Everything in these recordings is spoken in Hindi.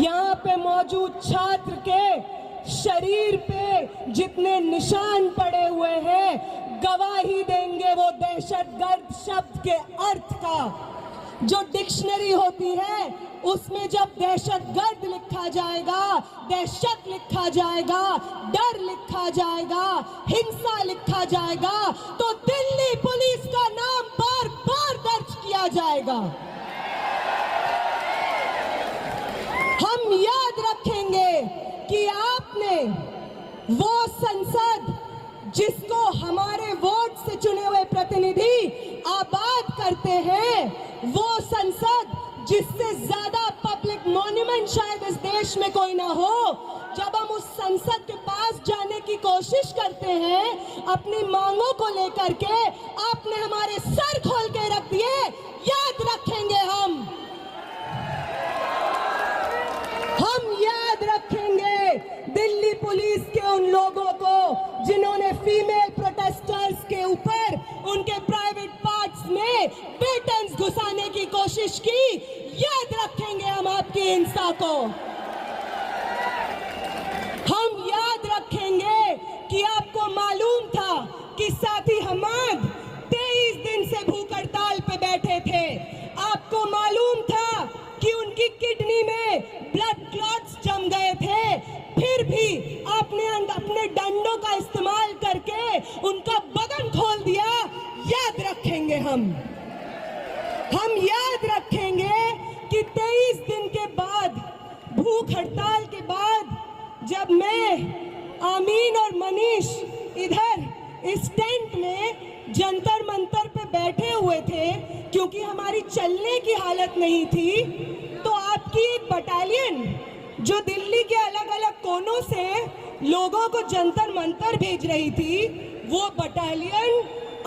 यहाँ पे मौजूद छात्र के शरीर पे जितने निशान पड़े हुए हैं गवाही देंगे वो दहशतगर्द शब्द के अर्थ का। जो डिक्शनरी होती है उसमें जब दहशतगर्द लिखा जाएगा, दहशत लिखा जाएगा, डर लिखा जाएगा, हिंसा लिखा जाएगा तो दिल्ली पुलिस का नाम बार बार दर्ज किया जाएगा। हम याद रखेंगे कि आपने वो संसद जिसको हमारे वोट से चुने हुए प्रतिनिधि आबाद करते हैं, वो संसद जिससे ज्यादा पब्लिक मॉन्यूमेंट शायद इस देश में कोई ना हो, जब हम उस संसद के पास जाने की कोशिश करते हैं अपनी मांगों को लेकर के, आपने हमारे सर खोल के रख दिए। याद रखेंगे हम याद रखेंगे दिल्ली पुलिस के उन लोगों को जिन्होंने फीमेल प्रोटेस्टर्स के ऊपर उनके प्राइवेट पार्ट्स में बेटन्स घुसाने की कोशिश की। याद रखेंगे हम आपकी हिंसा को। हम याद रखेंगे कि आपको मालूम था कि साथी हमाद 23 दिन से भूख हड़ताल पे बैठे थे। आपको मालूम था कि उनकी किडनी में ब्लड क्लॉट्स जम गए थे, फिर भी आपने अपने डंडों का इस्तेमाल करके उनका बदन खोल दिया। याद रखेंगे हम याद रखेंगे कि 23 दिन के बाद, भूख हड़ताल के बाद, जब मैं, आमीन और मनीष इधर इस टेंट में जंतर मंतर पे बैठे हुए थे क्योंकि हमारी चलने की हालत नहीं थी, तो आपकी एक बटालियन जो दिल्ली के अलग अलग कोनों से लोगों को जंतर मंतर भेज रही थी, वो बटालियन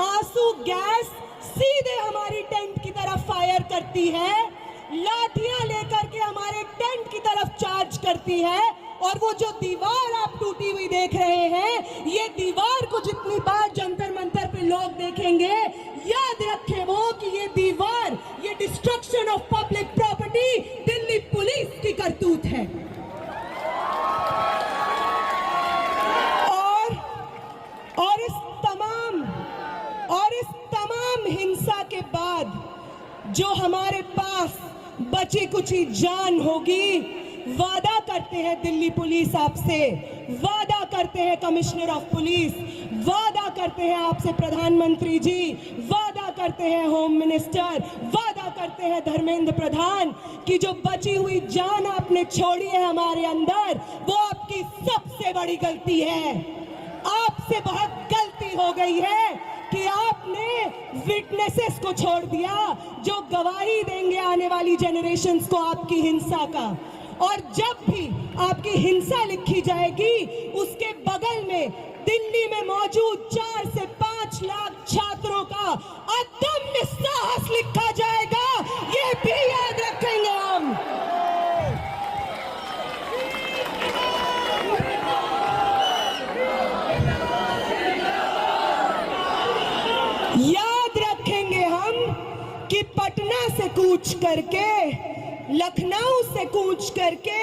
आंसू गैस सीधे हमारी टेंट की तरफ फायर करती है, लाठियां लेकर के हमारे टेंट की तरफ चार्ज करती है। और वो जो दीवार आप टूटी हुई देख रहे हैं, ये दीवार को जितनी बार जंतर मंतर पे लोग देखेंगे, याद रखें वो कि ये दीवार, ये destruction of public property Delhi police की करतूत है। और इस तमाम हिंसा के बाद जो हमारे पास बची कुची जान होगी, वादा करते हैं दिल्ली पुलिस आपसे, वादा करते हैं कमिश्नर ऑफ पुलिस, वादा करते हैं आपसे प्रधानमंत्री जी, वादा करते हैं होम मिनिस्टर, वादा करते हैं धर्मेंद्र प्रधान कि जो बची हुई जान आपने छोड़ी है हमारे अंदर, वो आपकी सबसे बड़ी गलती है। आपसे बहुत गलती हो गई है कि आपने विटनेसेस को छोड़ दिया जो गवाही देंगे आने वाली जनरेशंस को आपकी हिंसा का। और जब भी आपकी हिंसा लिखी जाएगी, उसके बगल में दिल्ली में मौजूद 4 से 5 लाख छात्रों का अदम्य साहस लिखा जाएगा। ये भी याद रखेंगे हम। याद रखेंगे हम कि पटना से कूच करके, लखनऊ से कूच करके,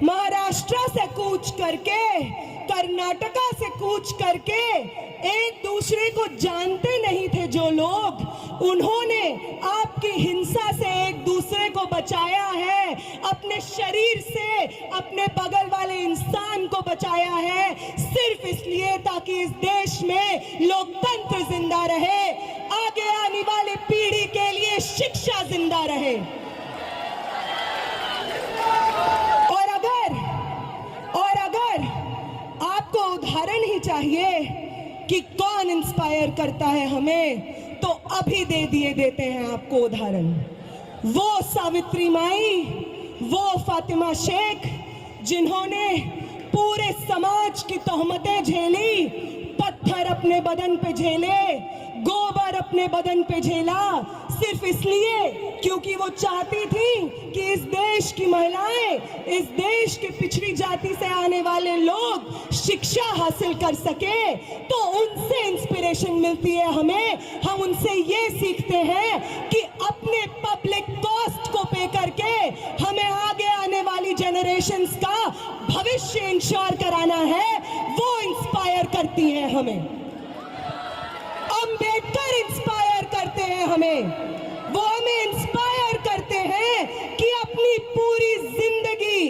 महाराष्ट्र से कूच करके, कर्नाटका से कूच करके एक दूसरे को जानते नहीं थे जो लोग, उन्होंने आपकी हिंसा से एक दूसरे को बचाया है, अपने शरीर से अपने बगल वाले इंसान को बचाया है, सिर्फ इसलिए ताकि इस देश में लोकतंत्र जिंदा रहे, आगे आने वाले पीढ़ी के लिए शिक्षा जिंदा रहे। और अगर आपको उदाहरण ही चाहिए कि कौन इंस्पायर करता है हमें, तो अभी देते हैं आपको उदाहरण। वो सावित्री माई, वो फातिमा शेख जिन्होंने पूरे समाज की तोहमतें झेली, पत्थर अपने बदन पे झेले, गोबर अपने बदन पे झेला, सिर्फ इसलिए क्योंकि वो चाहती थी कि इस देश की महिलाएं, इस देश के पिछड़ी जाति से आने वाले लोग शिक्षा हासिल कर सके। तो उनसे इंस्पिरेशन मिलती है हमें। हम उनसे ये सीखते हैं कि अपने पब्लिक कॉस्ट को पे करके हमें आगे आने वाली वाली जनरेशन्स का भविष्य इंश्योर कराना है, वो इंस्पायर करती हैं हमें। अंबेडकर इंस्पायर करते हैं हमें, वो हमें इंस्पायर करते हैं कि अपनी पूरी जिंदगी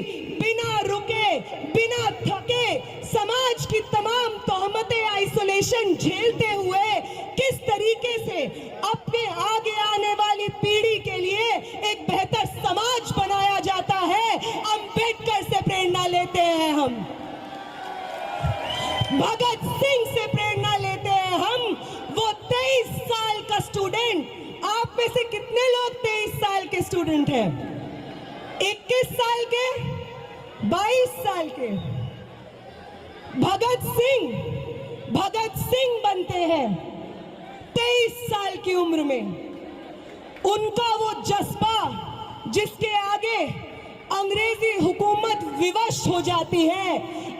बिना रुके, बिना थके, समाज की तमाम तोहमतें, आइसोलेशन झेलते हुए किस तरीके से अपने आगे आने वाली पीढ़ी के लिए एक बेहतर समाज बनाया जाता है, अंबेडकर से प्रेरणा लेते हैं हम, भगत सिंह से प्रेरणा लेते हैं हम। वो 23 साल का स्टूडेंट, आप में से कितने लोग 23 साल के स्टूडेंट हैं? 21 साल के, 22 साल के? भगत सिंह बनते हैं 23 साल की उम्र में। उनका वो जज्बा जिसके आगे अंग्रेजी हुकूमत विवश हो जाती है,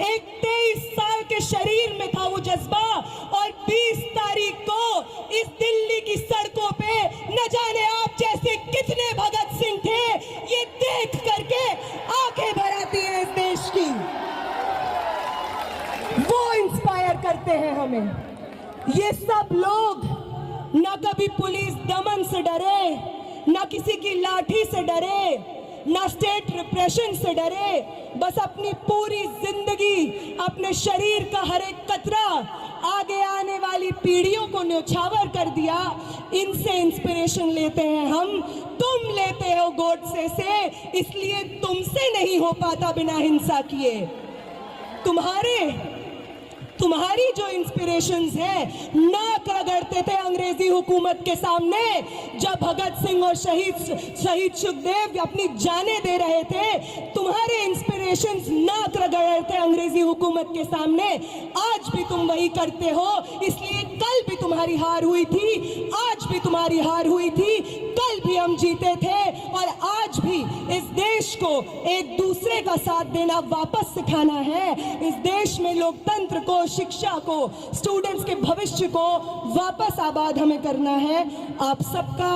एक 23 साल के शरीर में था वो जज्बा, और 20 तारीख को इस दिल्ली की सड़कों पे न जाने आप जैसे कितने भगत सिंह थे, ये देख करके आंखें भर आती हैं इस देश की। वो इंस्पायर करते हैं हमें। ये सब लोग न कभी पुलिस दमन से डरे, न किसी की लाठी से डरे, ना स्टेट रिप्रेशन से डरे, बस अपनी पूरी जिंदगी, अपने शरीर का हर एक कतरा आगे आने वाली पीढ़ियों को न्यौछावर कर दिया। इनसे इंस्पिरेशन लेते हैं हम। तुम लेते हो गोडसे से, इसलिए तुमसे नहीं हो पाता बिना हिंसा किए। तुम्हारी जो इंस्पिरेशंस है, नाक रगड़ते थे अंग्रेजी हुकूमत के सामने जब भगत सिंह और शहीद सुखदेव अपनी जानें दे रहे थे। तुम्हारे इंस्पिरेशंस नाक रगड़ते थे अंग्रेजी हुकूमत के सामने। आज भी तुम वही करते हो, इसलिए कल भी तुम्हारी हार हुई थी, आज भी तुम्हारी हार हुई थी, कल भी हम जीते थे, और आज भी इस देश को एक दूसरे का साथ देना वापस सिखाना है। इस देश में लोकतंत्र को, शिक्षा को, स्टूडेंट्स के भविष्य को वापस आबाद हमें करना है। आप सबका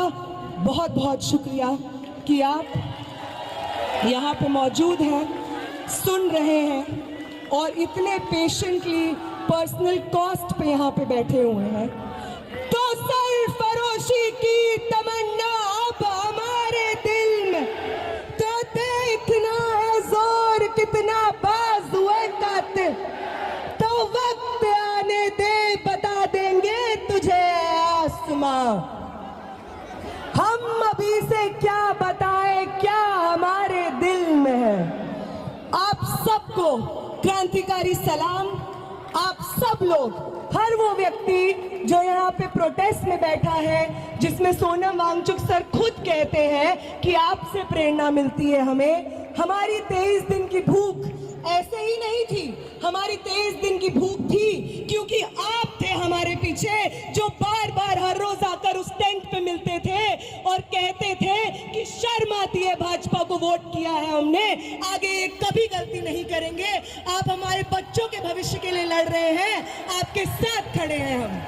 बहुत बहुत शुक्रिया कि आप यहाँ पे मौजूद हैं, सुन रहे हैं और इतने पेशेंटली पर्सनल कॉस्ट पे यहाँ पे बैठे हुए हैं। तो सरफरोशी की तमन्ना अब हमारे दिल में, तो देखना है जोर कितना बाज़ हुए कातिल, तो वक्त आने दे बता देंगे तुझे आसमां। हम अभी से क्या बताएं, क्या हमारे दिल में है। आप सबको क्रांतिकारी सलाम। आप सब लोग, हर वो व्यक्ति जो यहाँ पे प्रोटेस्ट में बैठा है, जिसमें सोनम वांगचुक सर खुद कहते हैं कि आपसे प्रेरणा मिलती है हमें। हमारी 23 दिन की भूख ऐसे ही नहीं थी, हमारी 23 दिन की भूख थी क्योंकि आप थे हमारे पीछे, जो बार बार हर रोज आकर उस टेंट पे मिलते थे और कहते थे कि शर्म आती है, भाजपा को वोट किया है हमने, आगे ये कभी गलती नहीं करेंगे। आप हमारे बच्चों के भविष्य के लिए लड़ रहे हैं, आपके साथ खड़े हैं हम।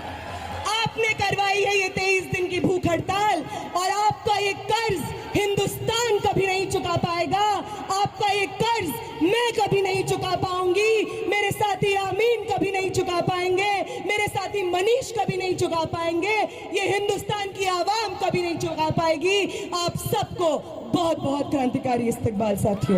आपने करवाई है ये 23 दिन की भूख हड़ताल, और आपका ये कर्ज हिंदुस्तान कभी नहीं चुका पाएगा। आपका ये कर्ज मैं कभी नहीं चुका पाऊंगी, मेरे साथी आमीन कभी नहीं चुका पाएंगे, मेरे साथी मनीष कभी नहीं चुका पाएंगे, ये हिंदुस्तान की आवाम कभी नहीं चुका पाएगी। आप सबको बहुत बहुत क्रांतिकारी इस्तकबाल साथियों।